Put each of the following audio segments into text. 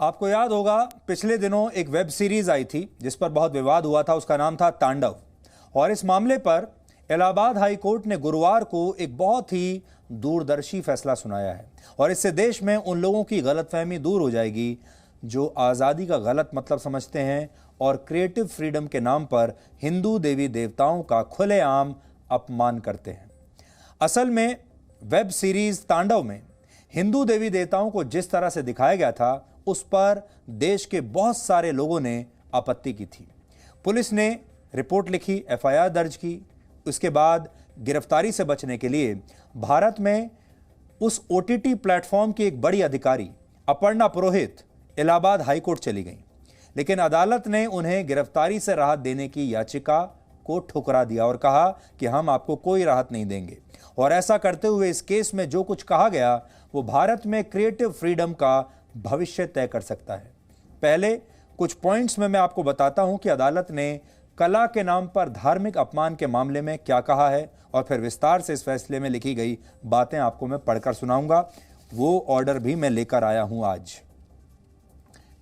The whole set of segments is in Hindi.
आपको याद होगा पिछले दिनों एक वेब सीरीज आई थी जिस पर बहुत विवाद हुआ था। उसका नाम था तांडव। और इस मामले पर इलाहाबाद हाई कोर्ट ने गुरुवार को एक बहुत ही दूरदर्शी फैसला सुनाया है और इससे देश में उन लोगों की गलतफहमी दूर हो जाएगी जो आज़ादी का गलत मतलब समझते हैं और क्रिएटिव फ्रीडम के नाम पर हिंदू देवी देवताओं का खुलेआम अपमान करते हैं। असल में वेब सीरीज तांडव में हिंदू देवी देवताओं को जिस तरह से दिखाया गया था उस पर देश के बहुत सारे लोगों ने आपत्ति की थी। पुलिस ने रिपोर्ट लिखी, एफआईआर दर्ज की। उसके बाद गिरफ्तारी से बचने के लिए भारत में उस ओटीटी प्लेटफॉर्म की एक बड़ी अधिकारी अपर्णा पुरोहित इलाहाबाद हाई कोर्ट चली गई, लेकिन अदालत ने उन्हें गिरफ्तारी से राहत देने की याचिका को ठुकरा दिया और कहा कि हम आपको कोई राहत नहीं देंगे। और ऐसा करते हुए इस केस में जो कुछ कहा गया वो भारत में क्रिएटिव फ्रीडम का भविष्य तय कर सकता है। पहले कुछ पॉइंट्स में मैं आपको बताता हूं कि अदालत ने कला के नाम पर धार्मिक अपमान के मामले में क्या कहा है और फिर विस्तार से इस फैसले में लिखी गई बातें आपको मैं पढ़कर सुनाऊंगा। वो ऑर्डर भी मैं लेकर आया हूं आज।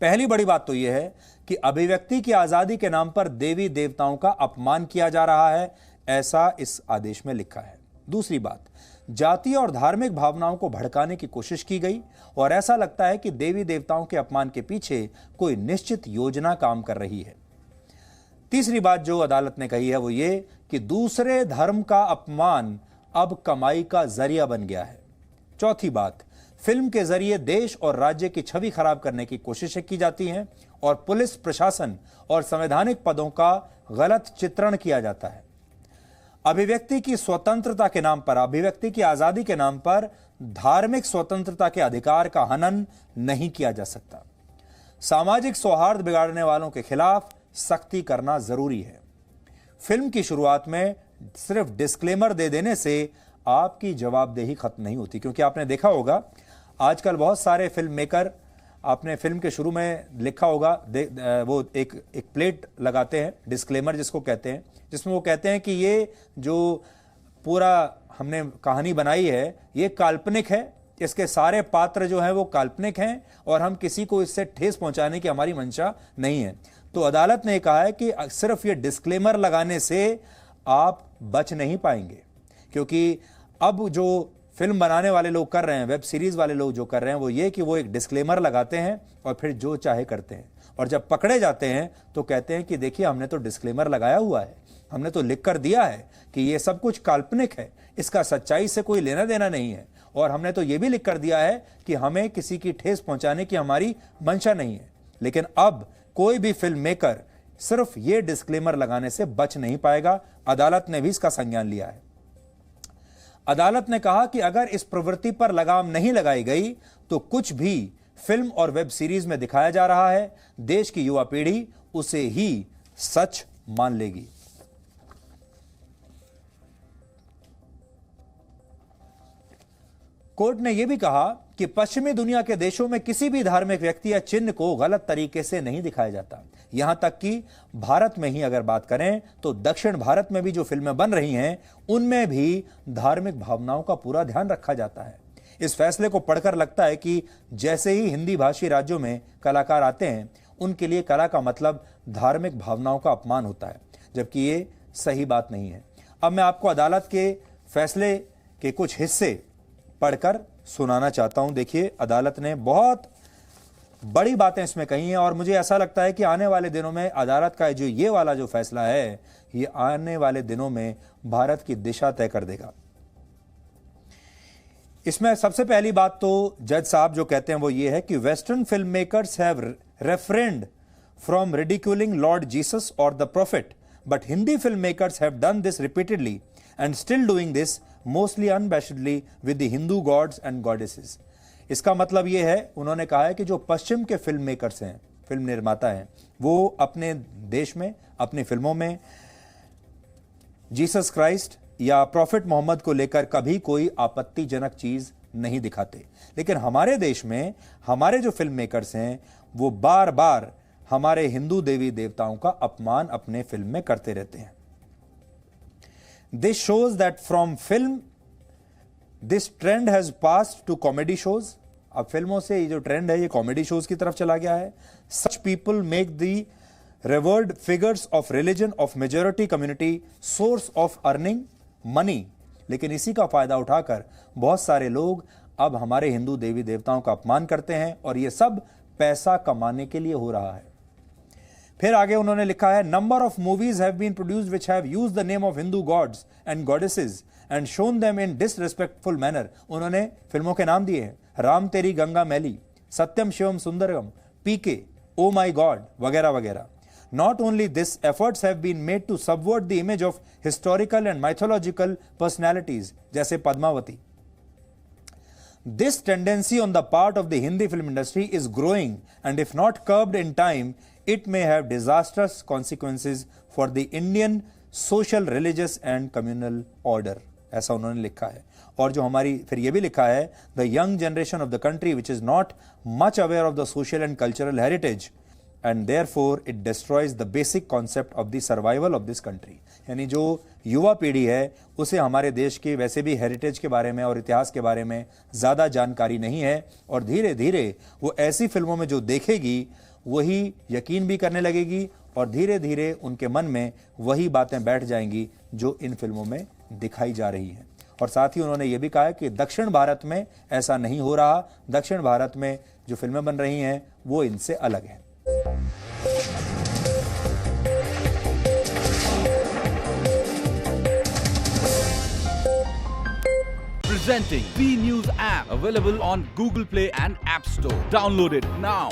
पहली बड़ी बात तो यह है कि अभिव्यक्ति की आजादी के नाम पर देवी देवताओं का अपमान किया जा रहा है, ऐसा इस आदेश में लिखा है। दूसरी बात, जातीय और धार्मिक भावनाओं को भड़काने की कोशिश की गई और ऐसा लगता है कि देवी देवताओं के अपमान के पीछे कोई निश्चित योजना काम कर रही है। तीसरी बात जो अदालत ने कही है वो ये कि दूसरे धर्म का अपमान अब कमाई का जरिया बन गया है। चौथी बात, फिल्म के जरिए देश और राज्य की छवि खराब करने की कोशिशें की जाती हैं और पुलिस प्रशासन और संवैधानिक पदों का गलत चित्रण किया जाता है। अभिव्यक्ति की स्वतंत्रता के नाम पर, अभिव्यक्ति की आजादी के नाम पर धार्मिक स्वतंत्रता के अधिकार का हनन नहीं किया जा सकता। सामाजिक सौहार्द बिगाड़ने वालों के खिलाफ सख्ती करना जरूरी है। फिल्म की शुरुआत में सिर्फ डिस्क्लेमर दे देने से आपकी जवाबदेही खत्म नहीं होती, क्योंकि आपने देखा होगा आजकल बहुत सारे फिल्म मेकर, आपने फिल्म के शुरू में लिखा होगा वो एक प्लेट लगाते हैं, डिस्क्लेमर जिसको कहते हैं, जिसमें वो कहते हैं कि ये जो पूरा हमने कहानी बनाई है ये काल्पनिक है, इसके सारे पात्र जो हैं वो काल्पनिक हैं और हम किसी को इससे ठेस पहुंचाने की हमारी मंशा नहीं है। तो अदालत ने कहा है कि सिर्फ ये डिस्क्लेमर लगाने से आप बच नहीं पाएंगे, क्योंकि अब जो फिल्म बनाने वाले लोग कर रहे हैं, वेब सीरीज वाले लोग जो कर रहे हैं वो ये कि वो एक डिस्क्लेमर लगाते हैं और फिर जो चाहे करते हैं, और जब पकड़े जाते हैं तो कहते हैं कि देखिए हमने तो डिस्क्लेमर लगाया हुआ है, हमने तो लिख कर दिया है कि ये सब कुछ काल्पनिक है, इसका सच्चाई से कोई लेना देना नहीं है, और हमने तो ये भी लिख कर दिया है कि हमें किसी की ठेस पहुंचाने की हमारी मंशा नहीं है। लेकिन अब कोई भी फिल्म मेकर सिर्फ ये डिस्क्लेमर लगाने से बच नहीं पाएगा। अदालत ने भी इसका संज्ञान लिया है। अदालत ने कहा कि अगर इस प्रवृत्ति पर लगाम नहीं लगाई गई तो कुछ भी फिल्म और वेब सीरीज में दिखाया जा रहा है देश की युवा पीढ़ी उसे ही सच मान लेगी। कोर्ट ने यह भी कहा कि पश्चिमी दुनिया के देशों में किसी भी धार्मिक व्यक्ति या चिन्ह को गलत तरीके से नहीं दिखाया जाता। यहां तक कि भारत में ही अगर बात करें तो दक्षिण भारत में भी जो फिल्में बन रही हैं उनमें भी धार्मिक भावनाओं का पूरा ध्यान रखा जाता है। इस फैसले को पढ़कर लगता है कि जैसे ही हिंदी भाषी राज्यों में कलाकार आते हैं उनके लिए कला का मतलब धार्मिक भावनाओं का अपमान होता है, जबकि ये सही बात नहीं है। अब मैं आपको अदालत के फैसले के कुछ हिस्से पढ़कर सुनाना चाहता हूं। देखिए, अदालत ने बहुत बड़ी बातें इसमें कही हैं और मुझे ऐसा लगता है कि आने वाले दिनों में अदालत का जो ये वाला जो फैसला है ये आने वाले दिनों में भारत की दिशा तय कर देगा। इसमें सबसे पहली बात तो जज साहब जो कहते हैं वो ये है कि western film makers have refrained from ridiculing lord Jesus और the prophet, but Hindi film makers have done this repeatedly and still doing this mostly unabashedly with the Hindu gods and goddesses। इसका मतलब यह है, उन्होंने कहा है कि जो पश्चिम के फिल्म मेकर्स हैं, फिल्म निर्माता हैं, वो अपने देश में अपनी फिल्मों में जीसस क्राइस्ट या प्रॉफिट मोहम्मद को लेकर कभी कोई आपत्तिजनक चीज नहीं दिखाते। लेकिन हमारे देश में हमारे जो फिल्म मेकर्स हैं वो बार बार हमारे हिंदू देवी देवताओं का अपमान अपने फिल्म में करते रहते हैं। This shows that from film, this trend has passed to comedy shows अब फिल्मों से ये जो ट्रेंड है ये कॉमेडी शोज की तरफ चला गया है. Such people make the revered figures of religion of majority community source of earning money. लेकिन इसी का फायदा उठाकर बहुत सारे लोग अब हमारे हिंदू देवी देवताओं का अपमान करते हैं और ये सब पैसा कमाने के लिए हो रहा है. फिर आगे उन्होंने लिखा है, number of movies have been produced which have used the name of Hindu gods and goddesses and shown them in disrespectful manner. उन्होंने फिल्मों के नाम दिए हैं, राम तेरी गंगा मैली, सत्यम शिवम सुंदरम, पीके, ओ माई गॉड वगैरह वगैरह. Not only this, efforts have been made to subvert the image of historical and mythological personalities, जैसे Padmavati. This tendency on the part of the Hindi film industry is growing, and if not curbed in time, it may have disastrous consequences for the Indian social, religious and communal order. ऐसा उन्होंने लिखा है. और जो हमारी फिर ये भी लिखा है, the young generation of the country which is not much aware of the social and cultural heritage, and therefore it destroys the basic concept of the survival of this country. यानी जो युवा पीढ़ी है उसे हमारे देश के वैसे भी हेरिटेज के बारे में और इतिहास के बारे में ज़्यादा जानकारी नहीं है और धीरे धीरे वो ऐसी फिल्मों में जो देखेगी वही यकीन भी करने लगेगी और धीरे धीरे उनके मन में वही बातें बैठ जाएंगी जो इन फिल्मों में दिखाई जा रही हैं. और साथ ही उन्होंने ये भी कहा कि दक्षिण भारत में ऐसा नहीं हो रहा. दक्षिण भारत में जो फिल्में बन रही हैं वो इनसे अलग हैं. Presenting B News app, available on Google Play and App Store. Download it now.